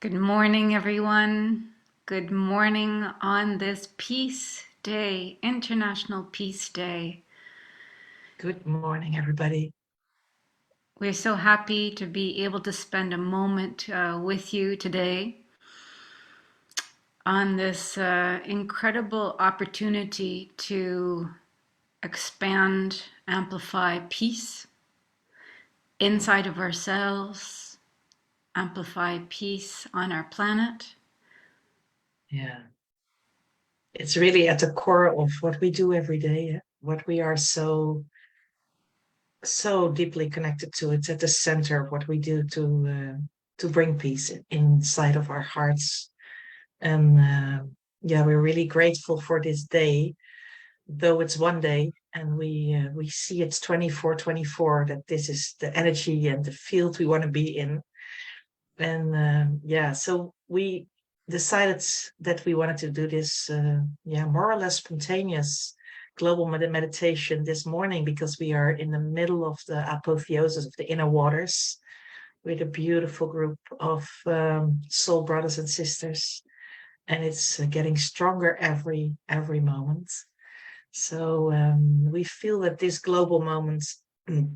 Good morning, everyone. Good morning on this Peace Day, International Peace Day. Good morning, everybody. We're so happy to be able to spend a moment with you today on this incredible opportunity to expand, amplify peace inside of ourselves, amplify peace on our planet. Yeah. It's really at the core of what we do every day, what we are so deeply connected to. It's at the center of what we do to bring peace inside of our hearts. And yeah, we're really grateful for this day, though it's one day, and we see it's 24/24, that this is the energy and the field we want to be in. And yeah, so we decided that we wanted to do this, more or less spontaneous global meditation this morning, because we are in the middle of the apotheosis of the inner waters with a beautiful group of soul brothers and sisters, and it's getting stronger every moment. So we feel that this global moment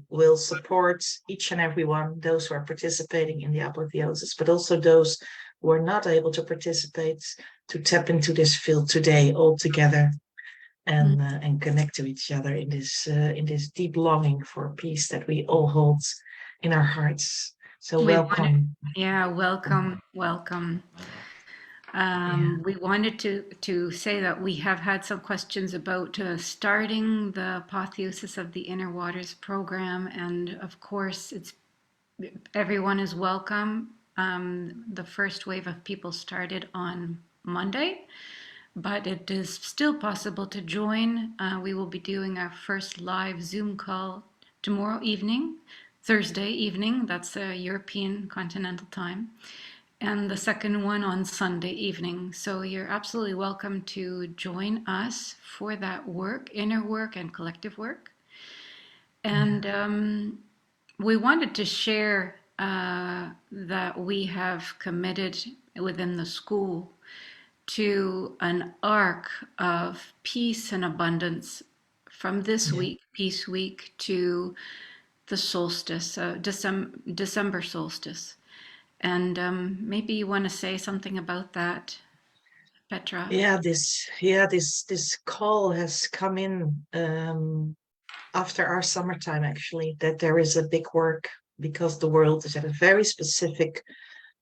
will support each and every one, those who are participating in the apotheosis, but also those who are not able to participate, to tap into this field today all together and connect to each other in this deep longing for peace that we all hold in our hearts. So welcome. Welcome. Yeah. We wanted to say that we have had some questions about starting the Apotheosis of the Inner Waters program, and of course, everyone is welcome. The first wave of people started on Monday, but it is still possible to join. We will be doing our first live Zoom call tomorrow evening, Thursday evening, that's European continental time, and the second one on Sunday evening. So you're absolutely welcome to join us for that work, inner work and collective work. And we wanted to share that we have committed within the school to an arc of peace and abundance from this week, Peace Week, to the solstice, December solstice. And maybe you want to say something about that, Petra? This call has come in after our summertime, actually, that there is a big work, because the world is at a very specific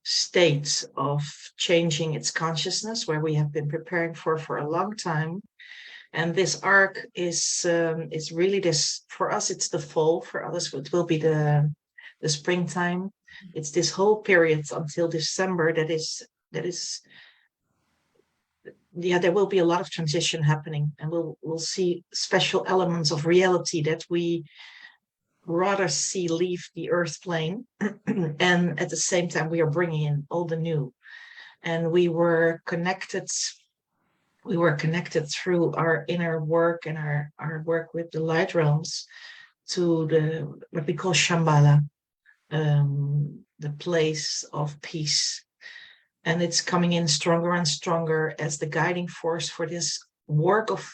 state of changing its consciousness, where we have been preparing for a long time. And this arc is really this, for us it's the fall, for others it will be the springtime. It's this whole period until December that is there will be a lot of transition happening, and we'll see special elements of reality that we rather see leave the earth plane. And at the same time we are bringing in all the new, and we were connected through our inner work and our work with the light realms to the what we call Shambhala, the place of peace. And it's coming in stronger and stronger as the guiding force for this work of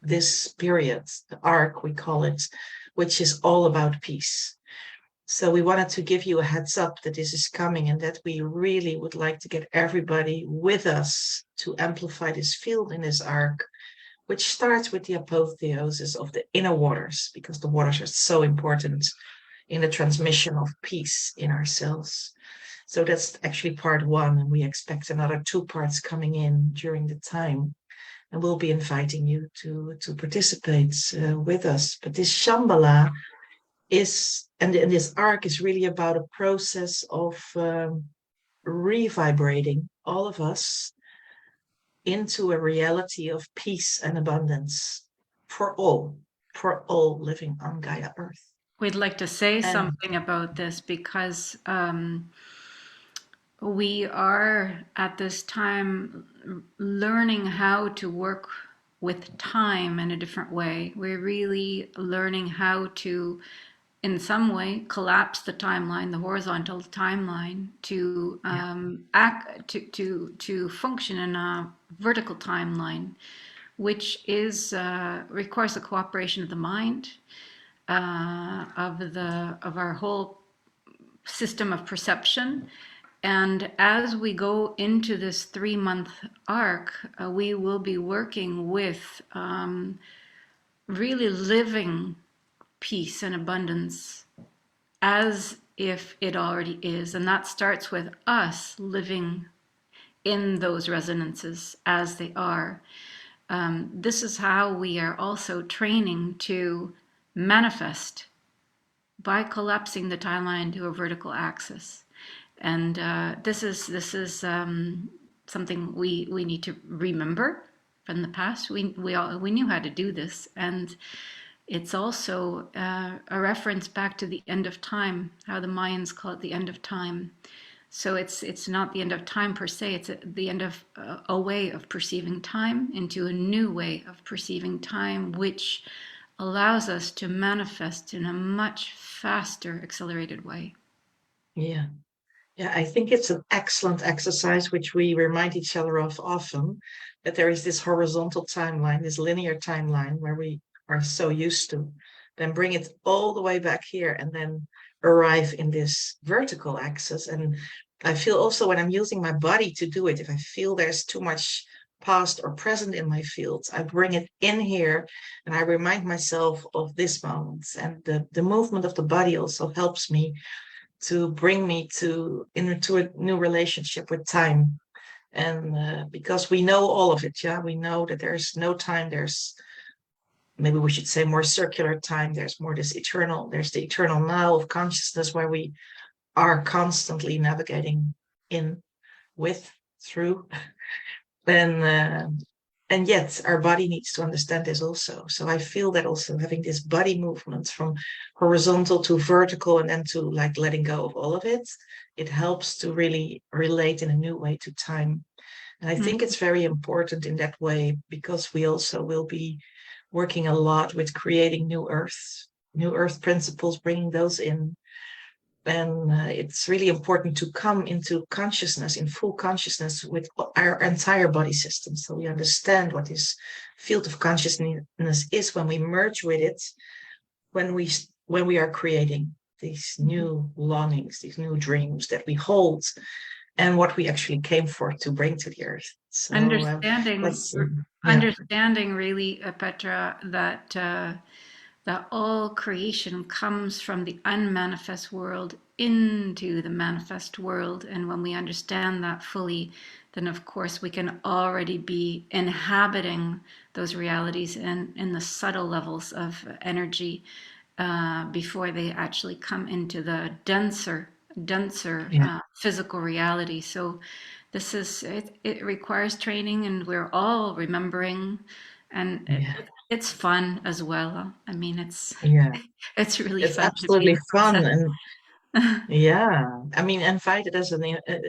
this period, the arc we call it, which is all about peace. So we wanted to give you a heads up that this is coming, and that we really would like to get everybody with us to amplify this field in this arc, which starts with the apotheosis of the inner waters, because the waters are so important in the transmission of peace in ourselves. So that's actually part one, and we expect another 2 parts coming in during the time. And we'll be inviting you to participate with us. But this Shambhala and this arc is really about a process of revibrating all of us into a reality of peace and abundance for all living on Gaia Earth. We'd like to say something about this because we are at this time learning how to work with time in a different way. We're really learning how to in some way collapse the timeline, the horizontal timeline, to to function in a vertical timeline, which is requires the cooperation of the mind, of our whole system of perception. And as we go into this 3-month arc, we will be working with really living peace and abundance as if it already is. And that starts with us living in those resonances as they are. This is how we are also training to manifest by collapsing the timeline to a vertical axis. And this is something we need to remember from the past. We knew how to do this, and it's also a reference back to the end of time, how the Mayans call it the end of time. So it's not the end of time per se, it's the end of a way of perceiving time into a new way of perceiving time, which allows us to manifest in a much faster, accelerated way. Yeah. Yeah, I think it's an excellent exercise, which we remind each other of often, that there is this horizontal timeline, this linear timeline where we are so used to, then bring it all the way back here and then arrive in this vertical axis. And I feel also when I'm using my body to do it, if I feel there's too much past or present in my fields, I bring it in here and I remind myself of this moment. And the movement of the body also helps me to bring me into a new relationship with time. And because we know all of it, we know that there's no time, there's, maybe we should say, more circular time, there's more there's the eternal now of consciousness, where we are constantly navigating in, with, through. And yet our body needs to understand this also. So I feel that also having this body movement from horizontal to vertical and then to like letting go of all of it, it helps to really relate in a new way to time. And I think it's very important in that way, because we also will be working a lot with creating new earth principles, bringing those in. And it's really important to come into consciousness, in full consciousness, with our entire body system. So we understand what this field of consciousness is when we merge with it, when we are creating these new longings, these new dreams that we hold, and what we actually came for to bring to the earth. So understanding really, Petra, that all creation comes from the unmanifest world into the manifest world. And when we understand that fully, then of course we can already be inhabiting those realities in the subtle levels of energy before they actually come into the denser physical reality. So this is it requires training, and we're all remembering, and it's fun as well. I mean, it's really it's fun. absolutely fun. And I mean,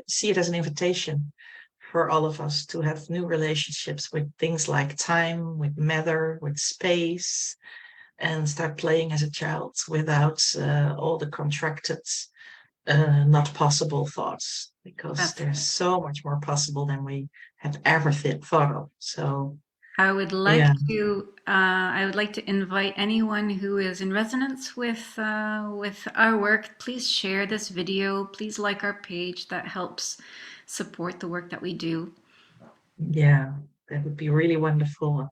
see it as an invitation for all of us to have new relationships with things like time, with matter, with space, and start playing as a child without all the contracted, not possible thoughts, because there's so much more possible than we have ever thought of. So I would like to invite anyone who is in resonance with our work. Please share this video. Please like our page. That helps support the work that we do. Yeah, that would be really wonderful.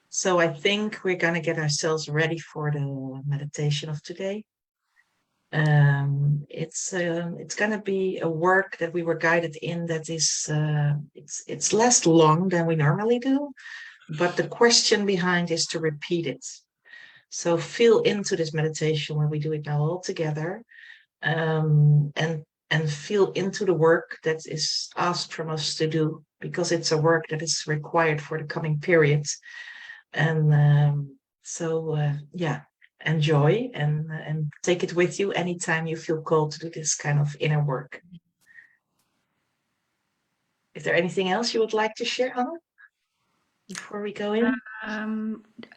So I think we're going to get ourselves ready for the meditation of today. It's going to be a work that we were guided in that is it's less long than we normally do, but the question behind is to repeat it. So feel into this meditation when we do it now all together, and feel into the work that is asked from us to do, because it's a work that is required for the coming period. And enjoy and take it with you anytime you feel called to do this kind of inner work. Is there anything else you would like to share, Anna? before we go in?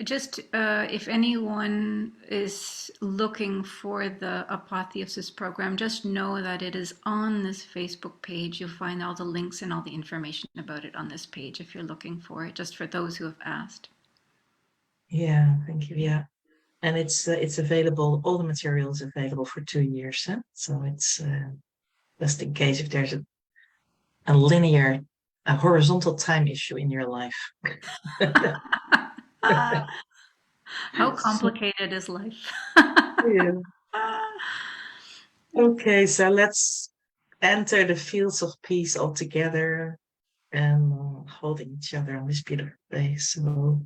Just if anyone is looking for the apotheosis program, just know that it is on this Facebook page. You'll find all the links and all the information about it on this page if you're looking for it, just for those who have asked. Yeah, thank you. Yeah. And it's available, all the material is available for 2 years. Huh? So it's just in case if there's a horizontal time issue in your life. How complicated is life? Yeah. Okay, so let's enter the fields of peace all together and holding each other on this beautiful day. So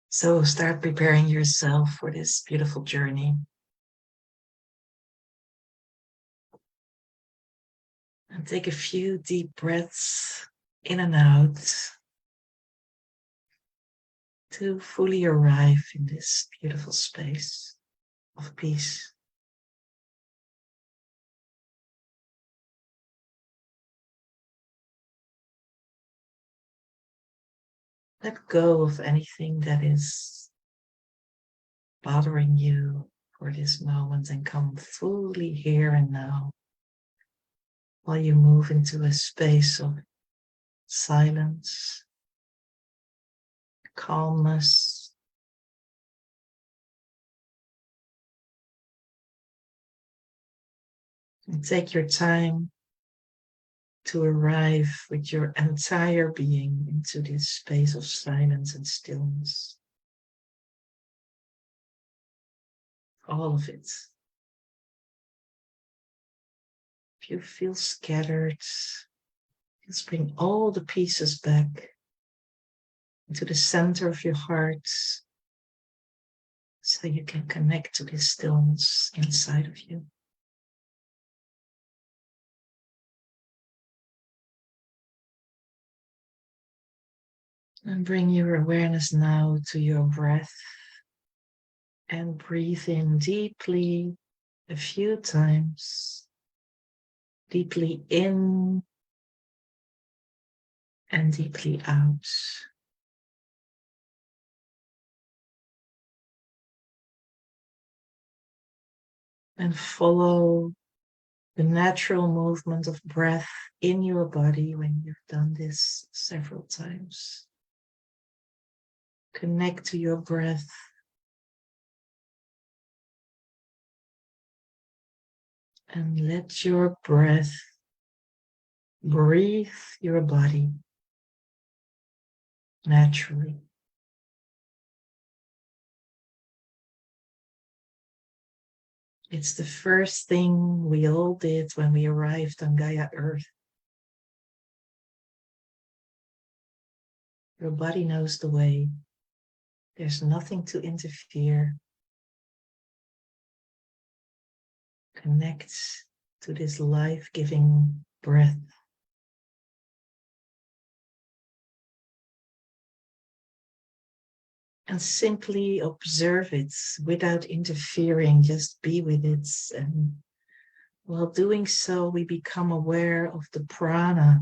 so start preparing yourself for this beautiful journey. And take a few deep breaths in and out to fully arrive in this beautiful space of peace. Let go of anything that is bothering you for this moment and come fully here and now while you move into a space of silence, calmness, and take your time to arrive with your entire being into this space of silence and stillness. All of it. If you feel scattered, just bring all the pieces back into the center of your heart so you can connect to this stillness inside of you. And bring your awareness now to your breath and breathe in deeply a few times. Deeply in and deeply out. And follow the natural movement of breath in your body when you've done this several times. Connect to your breath. And let your breath breathe your body naturally. It's the first thing we all did when we arrived on Gaia Earth. Your body knows the way. There's nothing to interfere. Connect to this life-giving breath. And simply observe it without interfering, just be with it. And while doing so, we become aware of the prana,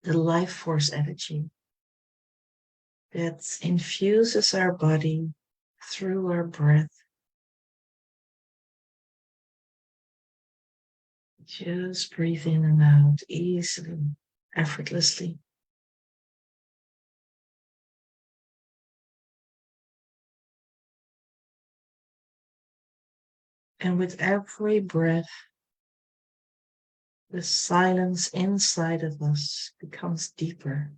the life force energy that infuses our body through our breath. Just breathe in and out easily, effortlessly. And with every breath, the silence inside of us becomes deeper.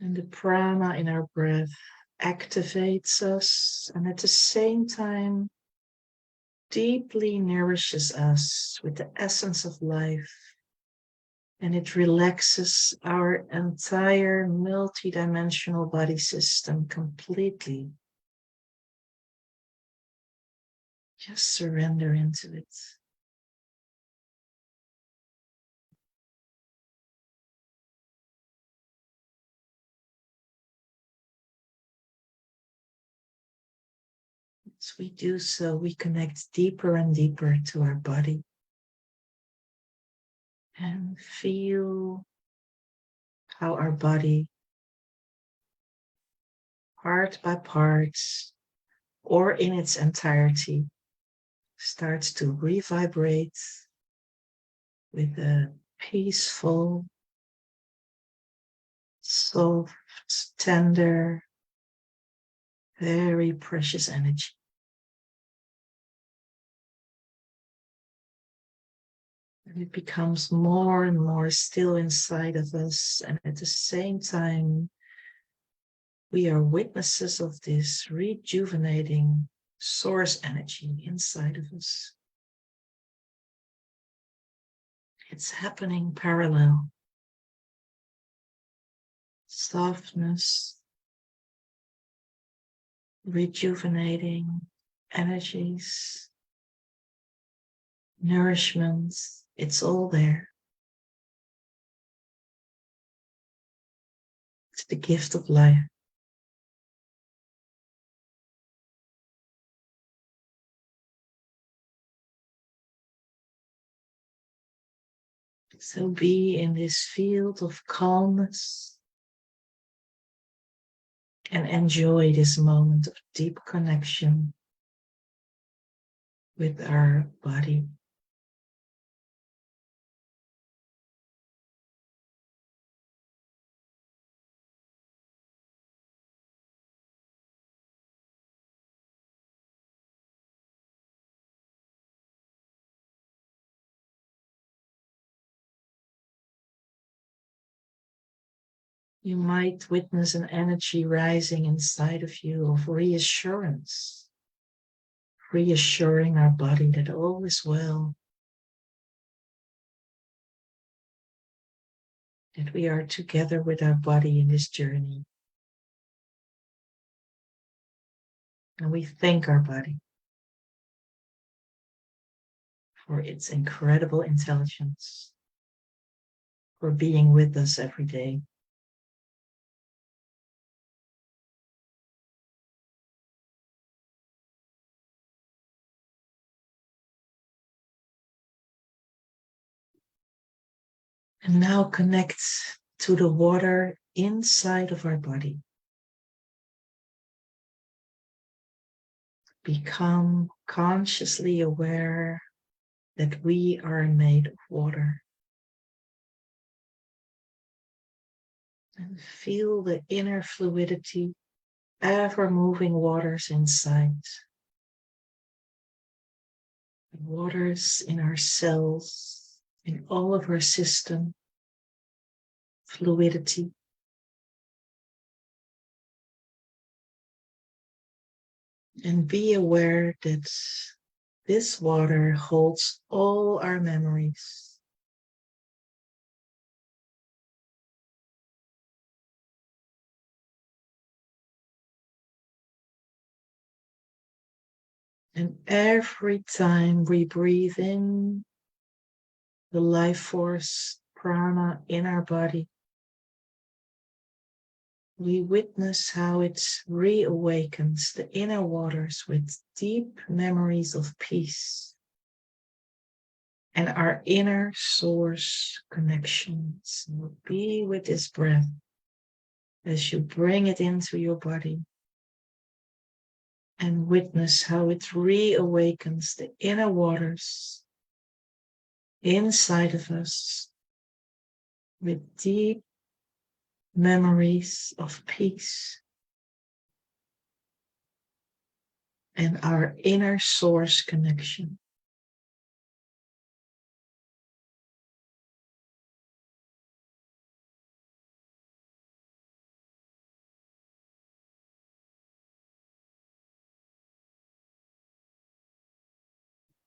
And the prana in our breath activates us and at the same time deeply nourishes us with the essence of life. And it relaxes our entire multi-dimensional body system completely. Just surrender into it. As we do so, we connect deeper and deeper to our body and feel how our body, part by part, or in its entirety, starts to revibrate with a peaceful, soft, tender, very precious energy. And it becomes more and more still inside of us, and at the same time, we are witnesses of this rejuvenating source energy inside of us. It's happening parallel. Softness, rejuvenating energies, nourishment, it's all there. It's the gift of life. So be in this field of calmness and enjoy this moment of deep connection with our body. You might witness an energy rising inside of you of reassurance, reassuring our body that all is well, that we are together with our body in this journey. And we thank our body for its incredible intelligence, for being with us every day. And now connect to the water inside of our body. Become consciously aware that we are made of water. And feel the inner fluidity, ever moving waters inside. The waters in our cells, in all of our system, fluidity. And be aware that this water holds all our memories. And every time we breathe in the life force, prana in our body, we witness how it reawakens the inner waters with deep memories of peace and our inner source connections. So be with this breath as you bring it into your body and witness how it reawakens the inner waters inside of us with deep memories of peace and our inner source connection.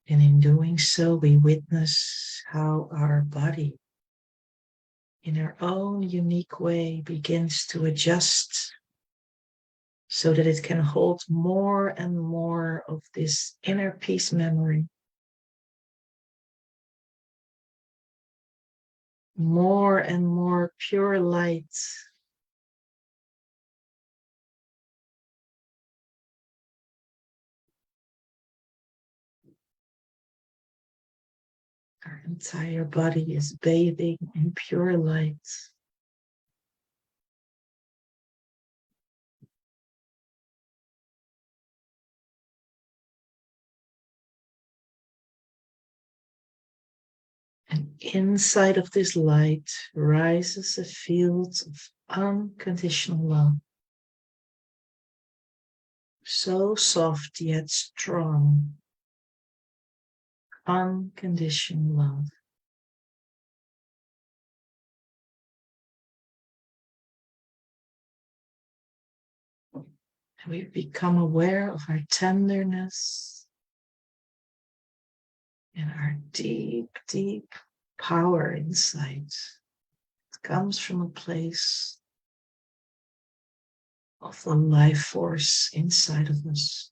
And in doing so, we witness how our body, in our own unique way, begins to adjust so that it can hold more and more of this inner peace memory, more and more pure light, Our entire body is bathing in pure light. And inside of this light rises a field of unconditional love. So soft yet strong. Unconditional love. And we become aware of our tenderness and our deep, deep power inside. It comes from a place of the life force inside of us.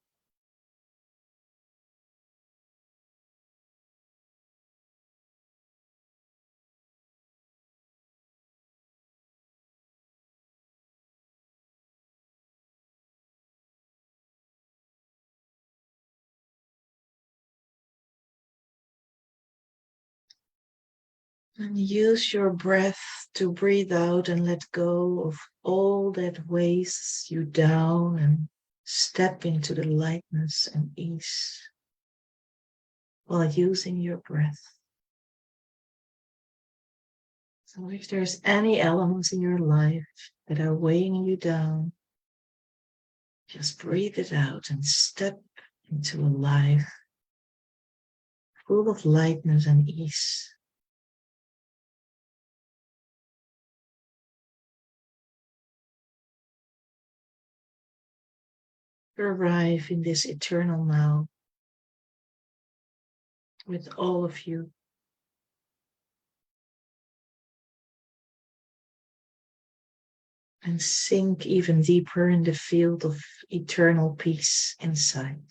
And use your breath to breathe out and let go of all that weighs you down and step into the lightness and ease while using your breath. So if there's any elements in your life that are weighing you down, just breathe it out and step into a life full of lightness and ease. Arrive in this eternal now with all of you. And sink even deeper in the field of eternal peace inside.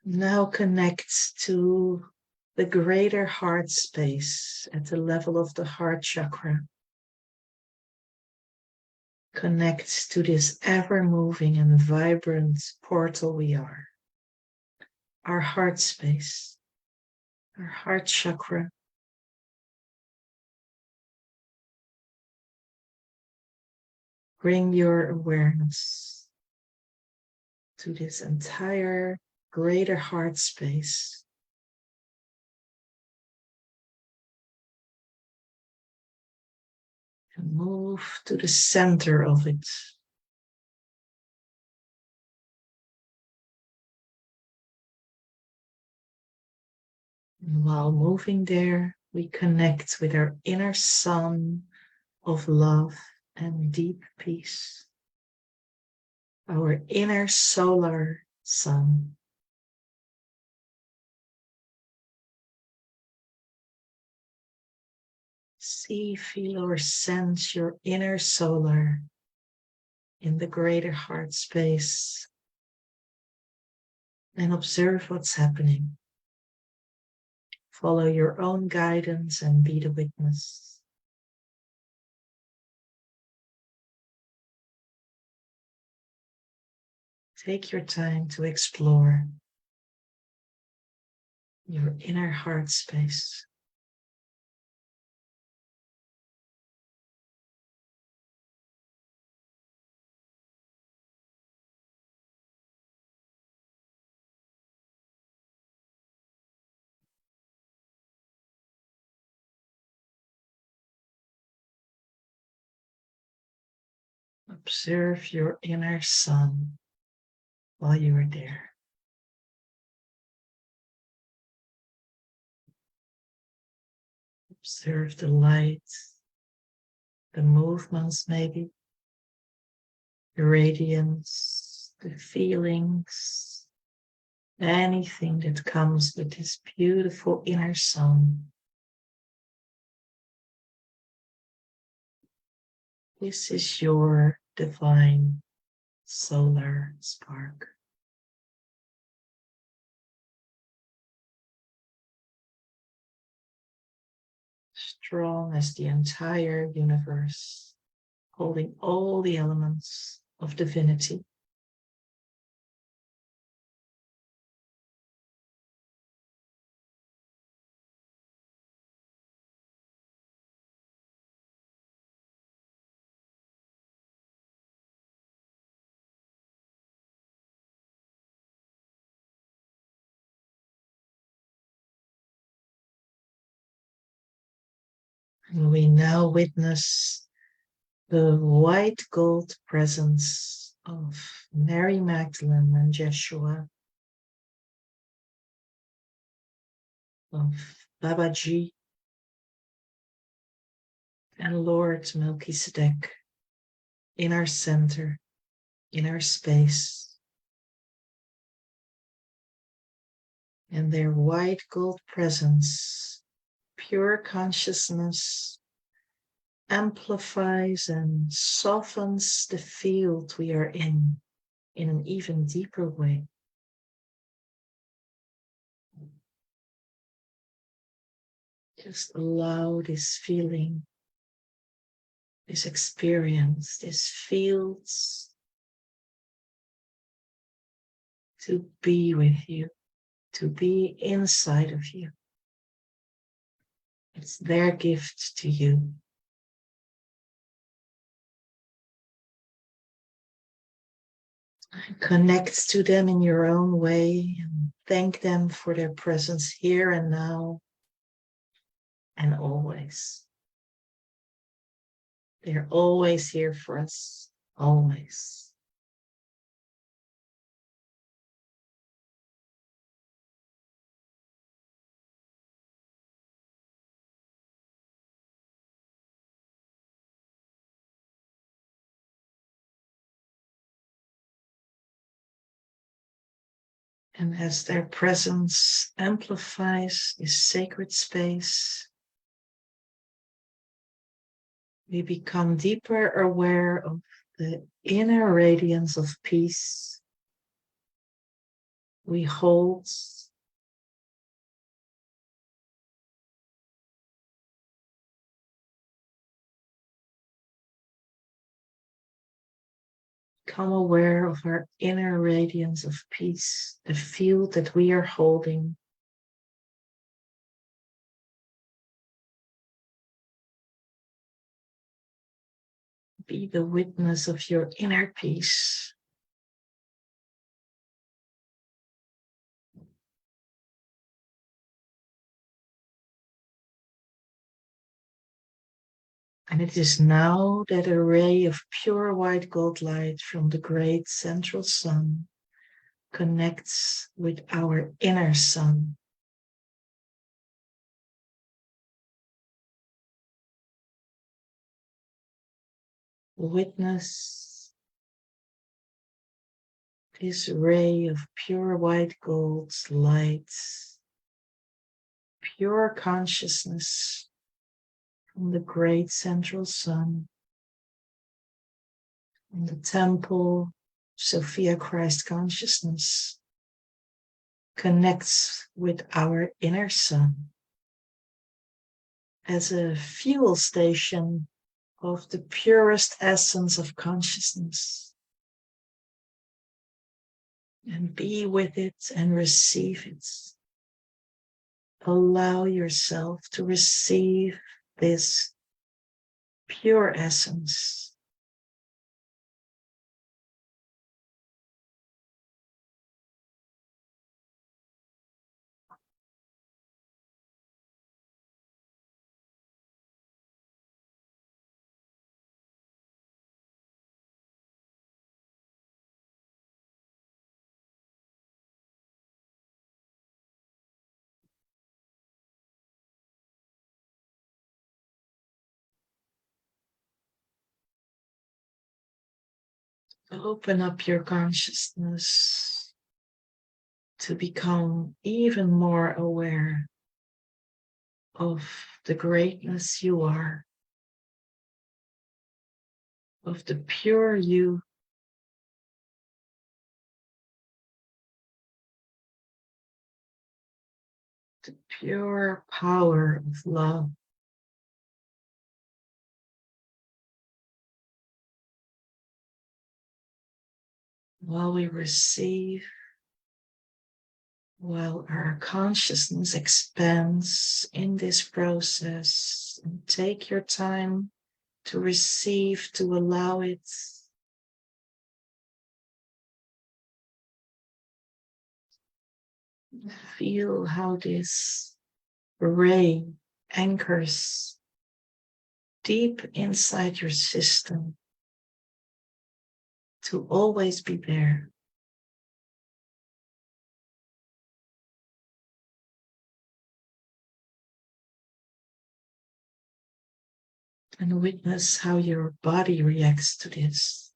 Now connect to the greater heart space at the level of the heart chakra. Connect to this ever-moving and vibrant portal we are. Our heart space, our heart chakra. Bring your awareness to this entire greater heart space. And move to the center of it. And while moving there, we connect with our inner sun of love and deep peace. Our inner solar sun. See, feel, or sense your inner solar in the greater heart space and observe what's happening. Follow your own guidance and be the witness. Take your time to explore your inner heart space. Observe your inner sun while you are there. Observe the light, the movements maybe, the radiance, the feelings, anything that comes with this beautiful inner sun. This is your divine solar spark. Strong as the entire universe holding all the elements of divinity. And we now witness the white gold presence of Mary Magdalene and Yeshua, of Babaji and Lord Melchizedek in our center, in our space. And their white gold presence, pure consciousness, amplifies and softens the field we are in an even deeper way. Just allow this feeling, this experience, these fields to be with you, to be inside of you. It's their gift to you. Connect to them in your own way and thank them for their presence here and now and always. They're always here for us, always. And as their presence amplifies this sacred space, we become deeper aware of the inner radiance of peace we hold become aware of our inner radiance of peace, the field that we are holding. Be the witness of your inner peace. And it is now that a ray of pure white gold light from the great central sun connects with our inner sun. Witness this ray of pure white gold light, pure consciousness from the great central sun in the temple. Sophia Christ consciousness connects with our inner sun as a fuel station of the purest essence of consciousness. And be with it and receive it. Allow yourself to receive this pure essence. Open up your consciousness to become even more aware of the greatness you are, of the pure you, the pure power of love. while we receive, while our consciousness expands in this process. And take your time to receive, to allow it. Feel how this ray anchors deep inside your system to always be there. And witness how your body reacts to this.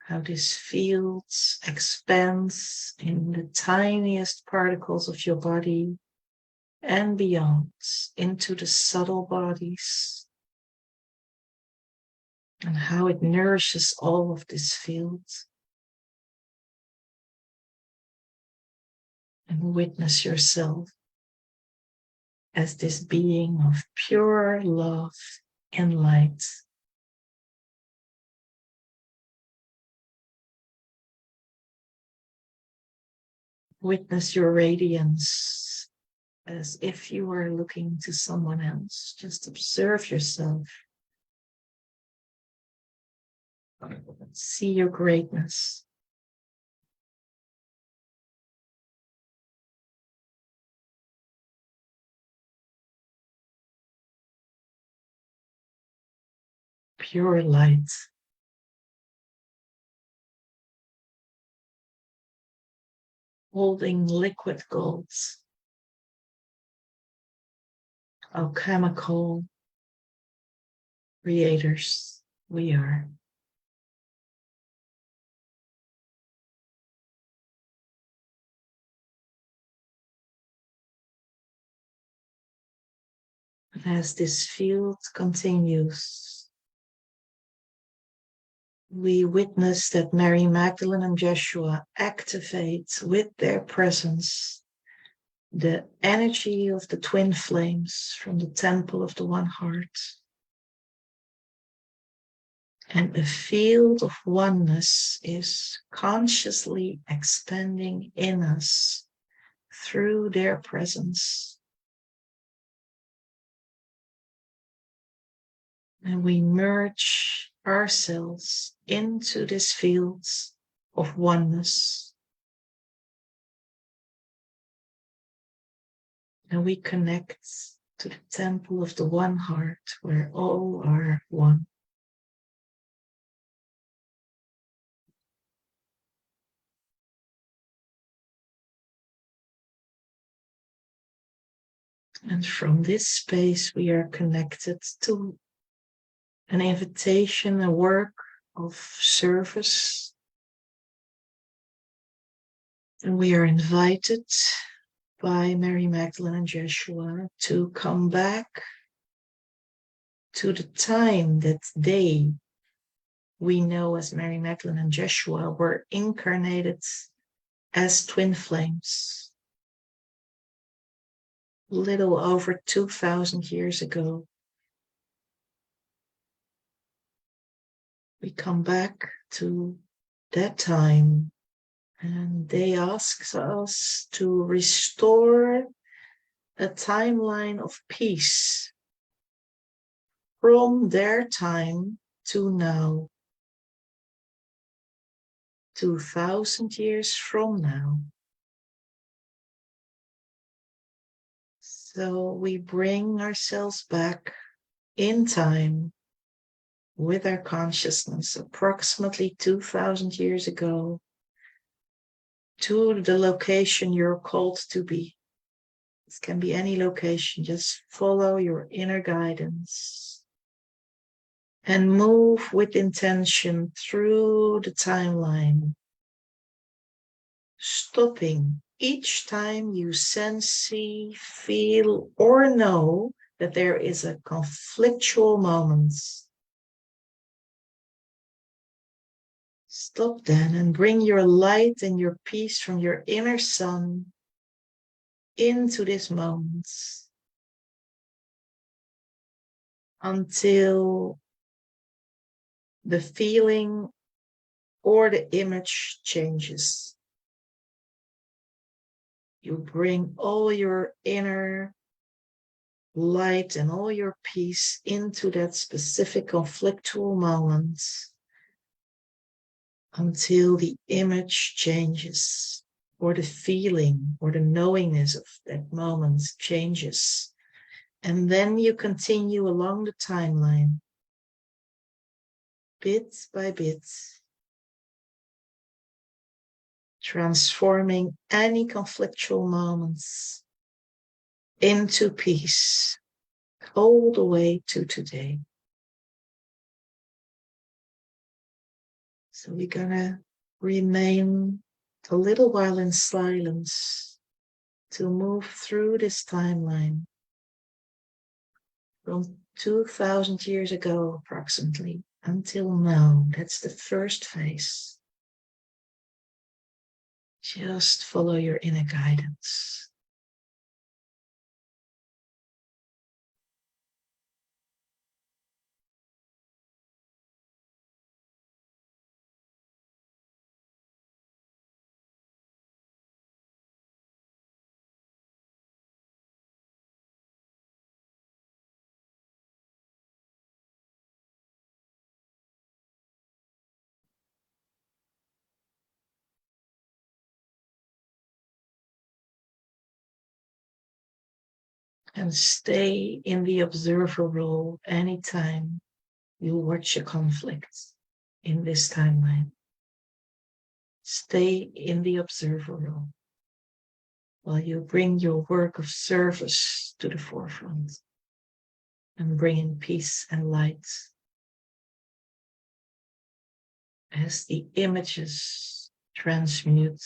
How this field expands in the tiniest particles of your body and beyond into the subtle bodies. And how it nourishes all of this field. And witness yourself as this being of pure love and light. Witness your radiance as if you were looking to someone else. Just observe yourself. See your greatness. Pure light. Holding liquid gold. Alchemical creators we are. And as this field continues, we witness that Mary Magdalene and Joshua activate with their presence the energy of the twin flames from the temple of the One Heart. And a field of oneness is consciously expanding in us through their presence. And we merge ourselves into this field of oneness. And we connect to the temple of the One Heart, where all are one. And from this space, we are connected to an invitation, a work of service. And we are invited by Mary Magdalene and Joshua to come back to the time that they, we know as Mary Magdalene and Joshua, were incarnated as twin flames. Little over 2,000 years ago. We come back to that time, and they ask us to restore a timeline of peace from their time to now, 2,000 years from now. So we bring ourselves back in time with our consciousness approximately 2,000 years ago to the location you're called to be. It can be any location. Just follow your inner guidance and move with intention through the timeline, stopping each time you sense, see, feel, or know that there is a conflictual moment. Stop then and bring your light and your peace from your inner sun into this moment until the feeling or the image changes. You bring all your inner light and all your peace into that specific conflictual moment until the image changes, or the feeling or the knowingness of that moment changes. And then you continue along the timeline, bit by bit, transforming any conflictual moments into peace, all the way to today. So we're gonna remain a little while in silence to move through this timeline from 2000 years ago approximately until now. That's the first phase. Just follow your inner guidance. And stay in the observer role anytime you watch a conflict in this timeline. Stay in the observer role while you bring your work of service to the forefront and bring in peace and light as the images transmute.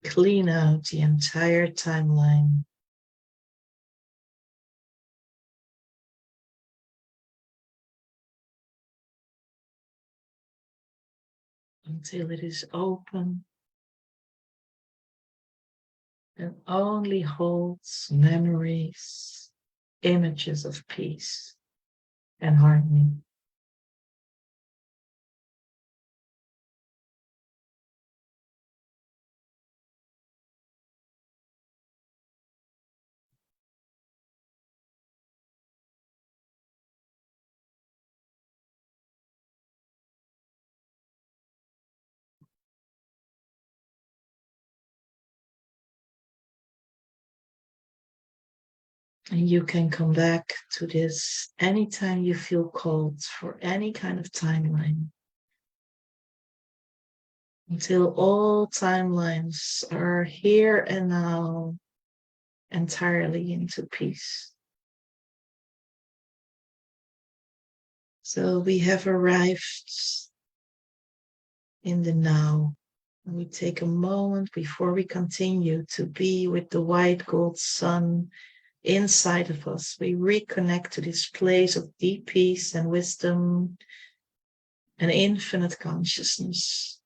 Clean out the entire timeline. Until it is open and only holds memories, images of peace and harmony. And you can come back to this anytime you feel called for any kind of timeline, until all timelines are here and now, entirely into peace. So we have arrived in the now. And we take a moment before we continue to be with the white gold sun inside of us. We reconnect to this place of deep peace and wisdom and infinite consciousness.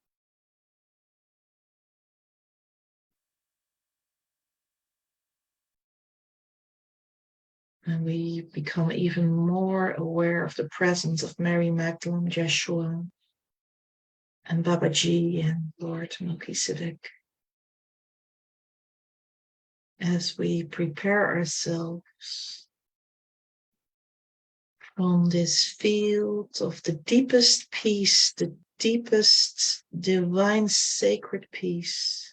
And we become even more aware of the presence of Mary Magdalene, Joshua, and Babaji and Lord Melchizedek. As we prepare ourselves from this field of the deepest peace, the deepest divine sacred peace,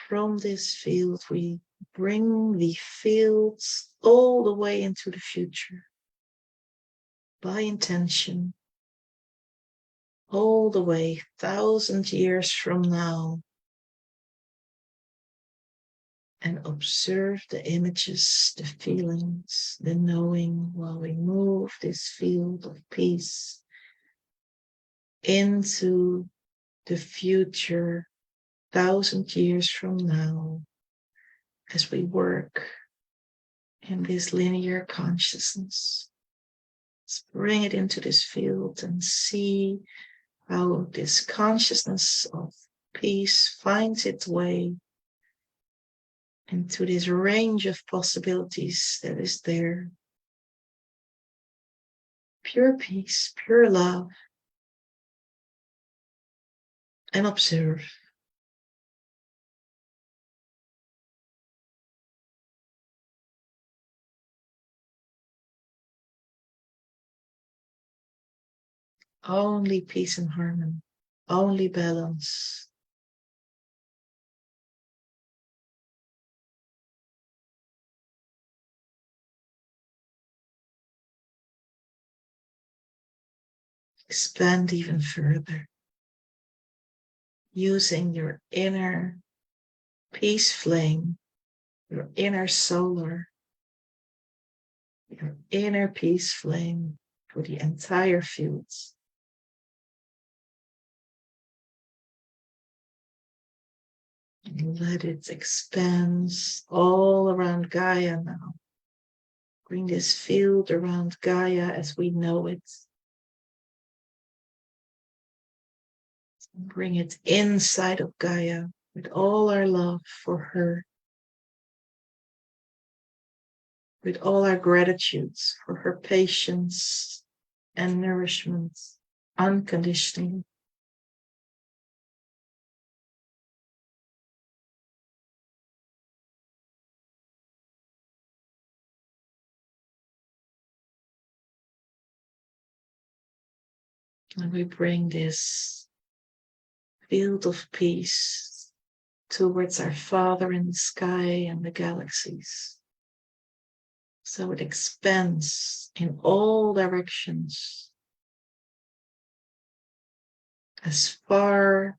from this field we bring the fields all the way into the future by intention, all the way 1,000 years from now, and observe the images, the feelings, the knowing while we move this field of peace into the future 1,000 years from now, as we work in this linear consciousness, let's bring it into this field and see how this consciousness of peace finds its way into this range of possibilities that is there. Pure peace, pure love, and observe. Only peace and harmony, only balance. Expand even further, using your inner peace flame, your inner solar, your inner peace flame for the entire field. And let it expand all around Gaia now. Bring this field around Gaia as we know it. Bring it inside of Gaia with all our love for her, with all our gratitudes for her patience and nourishment, unconditionally. And we bring this field of peace towards our Father in the sky and the galaxies. So it expands in all directions, as far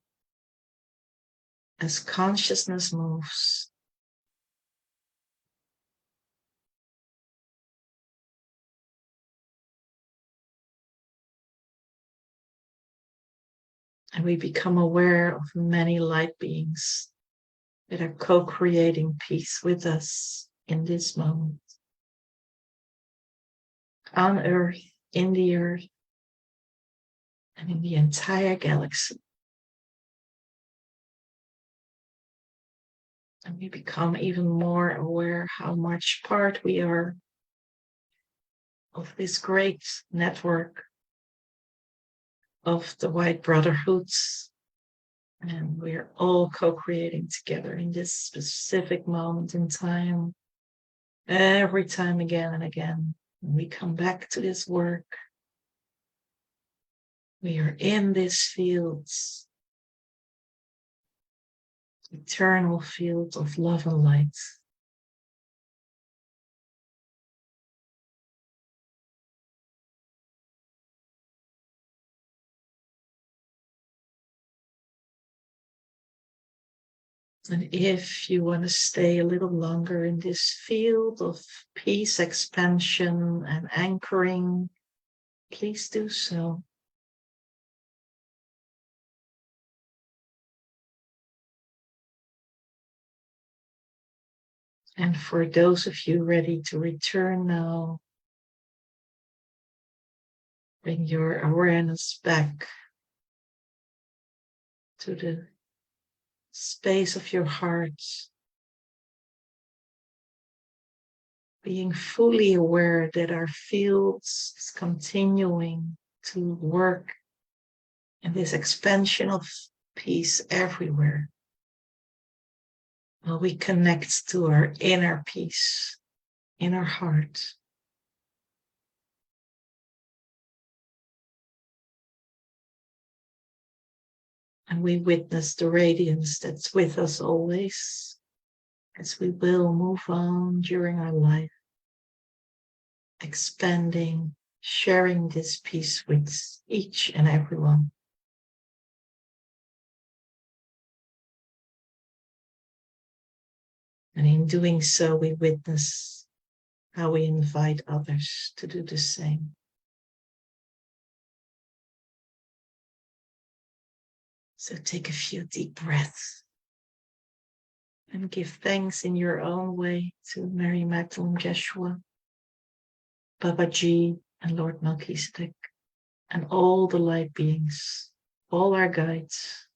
as consciousness moves. And we become aware of many light beings that are co-creating peace with us in this moment. On Earth, in the Earth, and in the entire galaxy. And we become even more aware how much part we are of this great network of the White Brotherhoods. And we are all co-creating together in this specific moment in time, every time again and again. When we come back to this work, we are in this field, eternal field of love and light. And if you want to stay a little longer in this field of peace, expansion, and anchoring, please do so. And for those of you ready to return now, bring your awareness back to the space of your heart, being fully aware that our field is continuing to work in this expansion of peace everywhere. While we connect to our inner peace in our heart. And we witness the radiance that's with us always, as we will move on during our life, expanding, sharing this peace with each and everyone. And in doing so, we witness how we invite others to do the same. So take a few deep breaths. And give thanks in your own way to Mary Magdalene, Jeshua, Babaji, and Lord Melchizedek, and all the light beings, all our guides.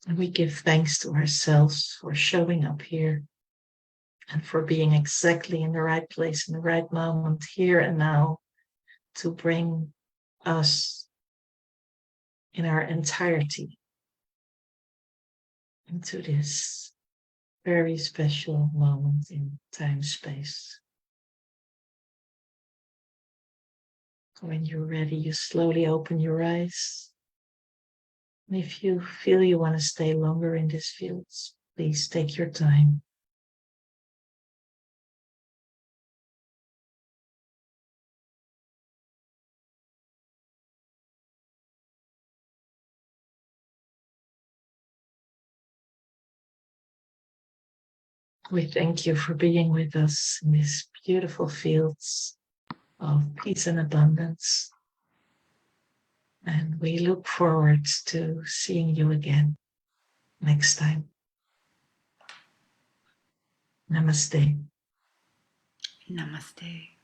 And we give thanks to ourselves for showing up here and for being exactly in the right place in the right moment, here and now, to bring us in our entirety into this very special moment in time-space. When you're ready, you slowly open your eyes. And if you feel you want to stay longer in this field, please take your time. We thank you for being with us in these beautiful fields of peace and abundance. And we look forward to seeing you again next time. Namaste. Namaste.